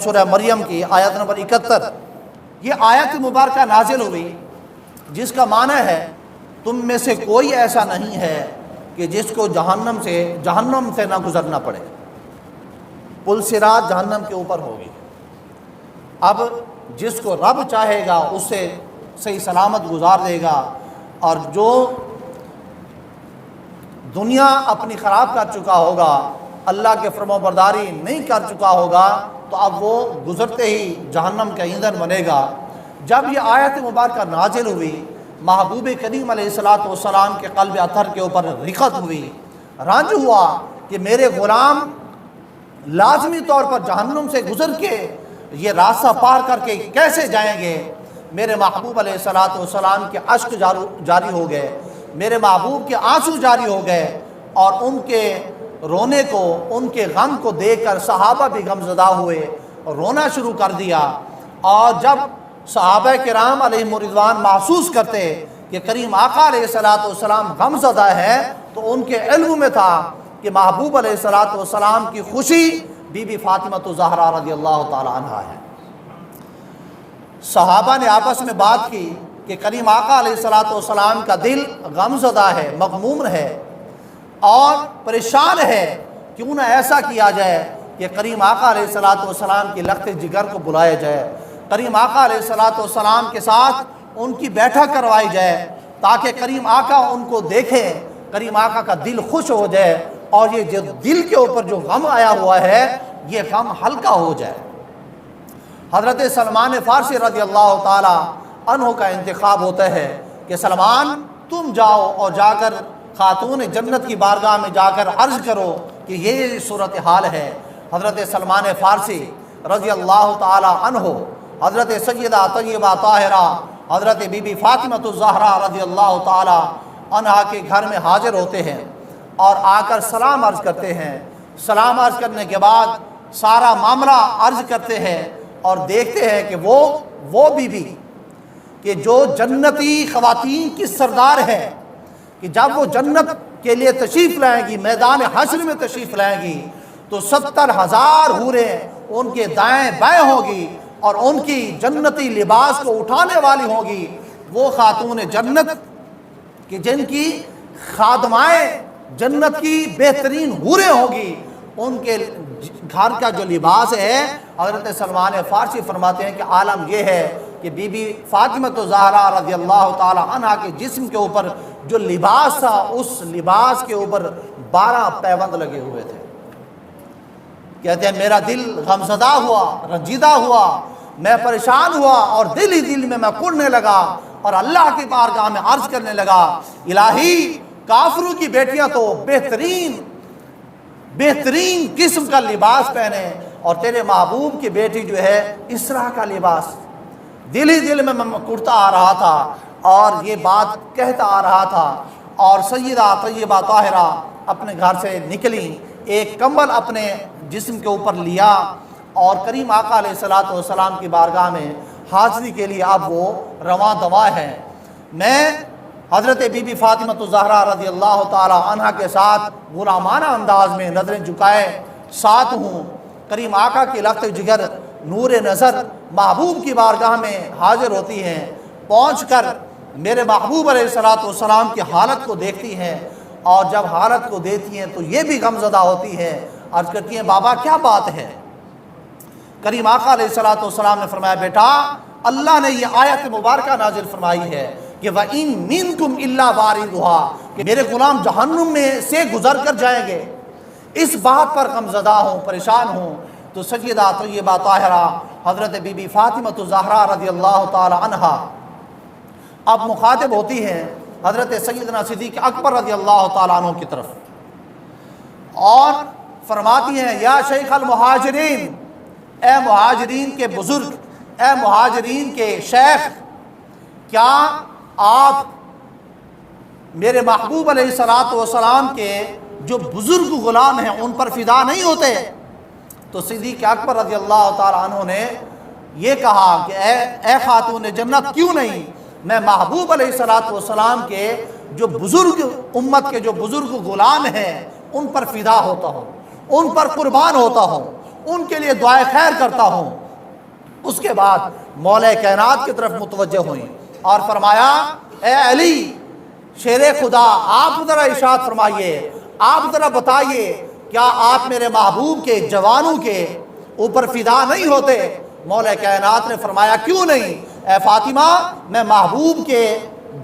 سورہ مریم کی آیت نمبر 71 یہ آیت مبارکہ نازل ہوئی جس کا معنی ہے تم میں سے کوئی ایسا نہیں ہے کہ جس کو جہنم سے نہ گزرنا پڑے. پل صراط جہنم کے اوپر ہوگی. اب جس کو رب چاہے گا اس سے صحیح سلامت گزار دے گا، اور جو دنیا اپنی خراب کر چکا ہوگا، اللہ کے فرما برداری نہیں کر چکا ہوگا، تو اب وہ گزرتے ہی جہنم کا ایندھن بنے گا. جب یہ آیت مبارکہ نازل ہوئی، محبوب کریم علیہ السلام کے قلب اطہر کے اوپر رقت ہوئی، رنج ہوا کہ میرے غلام لازمی طور پر جہنم سے گزر کے یہ راستہ پار کر کے کیسے جائیں گے. میرے محبوب علیہ السلام کے اشک جاری ہو گئے، میرے محبوب کے آنسو جاری ہو گئے، اور ان کے رونے کو، ان کے غم کو دیکھ کر صحابہ بھی غم زدہ ہوئے، رونا شروع کر دیا. اور جب صحابہ کرام علیہم رضوان محسوس کرتے کہ کریم آقا علیہ السلام غم زدہ ہے، تو ان کے علم میں تھا کہ محبوب علیہ السلام کی خوشی بی بی فاطمہ الزہرا رضی اللہ تعالی عنہا ہے. صحابہ نے آپس میں بات کی کہ کریم آقا علیہ السلام کا دل غم زدہ ہے، مغموم ہے اور پریشان ہے، کیوں نہ ایسا کیا جائے کہ کریم آقا علیہ السلام کی لخت جگر کو بلایا جائے، کریم آقا علیہ السلام کے ساتھ ان کی بیٹھک کروائی جائے، تاکہ کریم آقا ان کو دیکھیں، کریم آقا کا دل خوش ہو جائے، اور یہ جو دل کے اوپر جو غم آیا ہوا ہے یہ غم ہلکا ہو جائے. حضرت سلمان فارسی رضی اللہ تعالی عنہ کا انتخاب ہوتا ہے کہ سلمان تم جاؤ اور جا کر خاتون جنت کی بارگاہ میں جا کر عرض کرو کہ یہ صورتحال ہے. حضرت سلمان فارسی رضی اللہ تعالی عنہ حضرت سیدہ طیبہ طاہرہ حضرت بی بی فاطمہ الزہرا رضی اللہ تعالی عنہا کے گھر میں حاضر ہوتے ہیں اور آ کر سلام عرض کرتے ہیں. سلام عرض کرنے کے بعد سارا معاملہ عرض کرتے ہیں اور دیکھتے ہیں کہ وہ بی بی کہ جو جنتی خواتین کی سردار ہے، کہ جب وہ جنت کے لیے تشریف لائیں گی، میدان حشر میں تشریف لائیں گی، تو 70,000 حوریں ان کے دائیں بائیں ہوگی اور ان کی جنتی لباس کو اٹھانے والی ہوگی. وہ خاتون جنت کہ جن کی خادمائیں جنت کی بہترین حوریں ہوگی، ان کے گھر کا جو لباس ہے، حضرت سلمان فارسی فرماتے ہیں کہ عالم یہ ہے کہ بی بی فاطمہ الزہرا رضی اللہ تعالی عنہا کے جسم کے اوپر جو لباس تھا، اس لباس کے اوپر 12 پیوند لگے ہوئے تھے. کہتے ہیں میرا دل غمزدہ ہوا، رنجیدہ ہوا، میں پریشان ہوا، اور دل ہی دل میں کڑنے لگا اور اللہ کی بارگاہ میں عرض کرنے لگا، الہی کافروں کی بیٹیاں تو بہترین قسم کا لباس پہنے، اور تیرے محبوب کی بیٹی جو ہے اس طرح کا لباس. دل ہی دل میں کڑتا آ رہا تھا اور یہ بات کہتا آ رہا تھا. اور سیدہ طیبہ طاہرہ اپنے گھر سے نکلی، ایک کمبل اپنے جسم کے اوپر لیا، اور کریم آقا علیہ السلام کی بارگاہ میں حاضری کے لیے اب وہ رواں دواں ہیں. میں حضرت بی بی فاطمہ الزہرا رضی اللہ تعالی عنہا کے ساتھ غلامانہ انداز میں نظریں جھکائے ساتھ ہوں. کریم آقا کی لخت جگر نور نظر محبوب کی بارگاہ میں حاضر ہوتی ہیں. پہنچ کر میرے محبوب علیہ السلام کی حالت کو دیکھتی ہیں، اور جب حالت کو دیکھتی ہیں تو یہ بھی غمزدہ ہوتی ہے. عرض کرتی ہیں بابا کیا بات ہے؟ کریم آقا علیہ السلام نے فرمایا بیٹا اللہ نے یہ آیت مبارکہ نازل فرمائی ہے کہ وَإِن مِّنكُمْ إِلَّا وَارِدُهَا کہ میرے غلام جہنم میں سے گزر کر جائیں گے. اس بات پر غمزدہ ہوں، پریشان ہوں. تو سیدہ طیبہ طاہرہ حضرت بی بی فاطمہ الزہرا رضی اللہ تعالی عنہا اب مخاطب ہوتی ہیں حضرت سیدنا صدیق اکبر رضی اللہ تعالیٰ عنہ کی طرف، اور فرماتی ہیں یا شیخ المہاجرین، اے مہاجرین کے بزرگ، اے مہاجرین کے شیخ، کیا آپ میرے محبوب علیہ السلام کے جو بزرگ غلام ہیں ان پر فدا نہیں ہوتے؟ تو صدیق اکبر رضی اللہ تعالیٰ عنہ نے یہ کہا کہ اے خاتون جنت کیوں نہیں، میں محبوب علیہ السلام کے جو بزرگ امت کے جو بزرگ غلام ہیں ان پر فدا ہوتا ہوں، ان پر قربان ہوتا ہوں، ان کے لیے دعائے خیر کرتا ہوں۔ اس کے بعد مولا کائنات کی طرف متوجہ ہوئیں اور فرمایا اے علی شیر خدا، آپ ذرا ارشاد فرمائیے، آپ ذرا بتائیے کیا آپ میرے محبوب کے جوانوں کے اوپر فدا نہیں ہوتے؟ مولا کائنات نے فرمایا کیوں نہیں اے فاطمہ، میں محبوب کے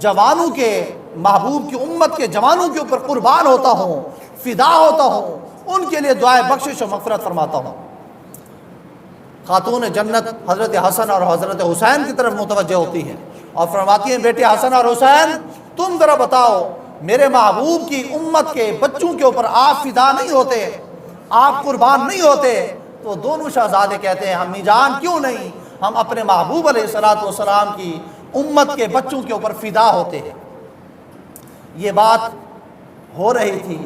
جوانوں کے، محبوب کی امت کے جوانوں کے اوپر قربان ہوتا ہوں، فدا ہوتا ہوں، ان کے لیے دعائے بخشش و مغفرت فرماتا ہوں۔ خاتون جنت حضرت حسن اور حضرت حسین کی طرف متوجہ ہوتی ہیں اور فرماتی ہیں بیٹے حسن اور حسین، تم ذرا بتاؤ میرے محبوب کی امت کے بچوں کے اوپر آپ فدا نہیں ہوتے، آپ قربان نہیں ہوتے؟ تو دونوں شہزادے کہتے ہیں امی جان کیوں نہیں، ہم اپنے محبوب علیہ السلام کی امت کے بچوں کے اوپر فدا ہوتے ہیں۔ یہ بات ہو رہی تھی،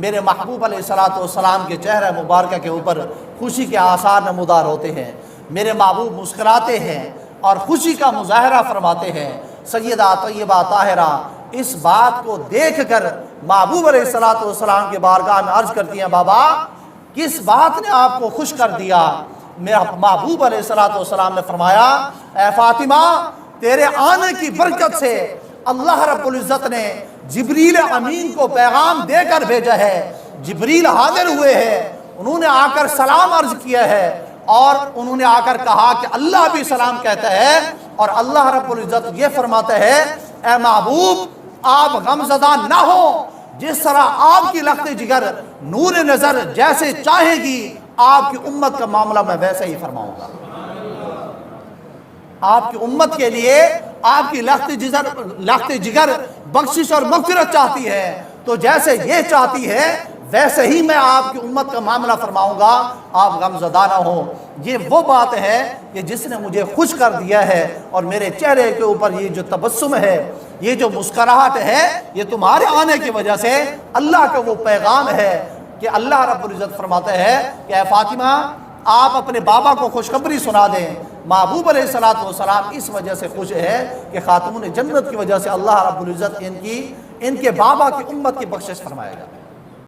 میرے محبوب علیہ السلام کے چہرہ مبارکہ کے اوپر خوشی کے آثار نمودار ہوتے ہیں، میرے محبوب مسکراتے ہیں اور خوشی کا مظاہرہ فرماتے ہیں۔ سیدہ طیبہ طاہرہ اس بات کو دیکھ کر محبوب علیہ السلام کے بارگاہ میں عرض کرتی ہیں بابا کس بات نے آپ کو خوش کر دیا؟ میرا محبوب علیہ السلام نے فرمایا اے فاطمہ تیرے آنے کی برکت سے اللہ رب العزت نے جبریل امین کو پیغام دے کر بھیجا ہے، جبریل حاضر ہوئے ہیں، انہوں نے آ کر سلام عرض کیا ہے اور انہوں نے آ کر کہا کہ اللہ بھی سلام کہتا ہے، اور اللہ رب العزت یہ فرماتا ہے اے محبوب آپ غمزدہ نہ ہو، جس طرح آپ کی لخت جگر نور نظر جیسے چاہے گی آپ کی امت کا معاملہ میں ویسے ہی فرماؤں گا۔ آپ کی امت کے لیے آپ کی لخت جگر بخشش اور مغفرت چاہتی ہے، تو جیسے یہ چاہتی ہے ویسے ہی میں آپ کی امت کا معاملہ فرماؤں گا، آپ غمزدہ نہ ہوں۔ یہ وہ بات ہے کہ جس نے مجھے خوش کر دیا ہے، اور میرے چہرے کے اوپر یہ جو تبسم ہے، یہ جو مسکراہٹ ہے، یہ تمہارے آنے کی وجہ سے اللہ کا وہ پیغام ہے کہ اللہ رب العزت فرماتا ہے کہ اے فاطمہ آپ اپنے بابا کو خوشخبری سنا دیں۔ محبوب علیہ السلام اس وجہ سے خوش ہے کہ خاتون جنت کی وجہ سے اللہ رب العزت ان کے بابا کی امت کی بخشش فرمائے گا۔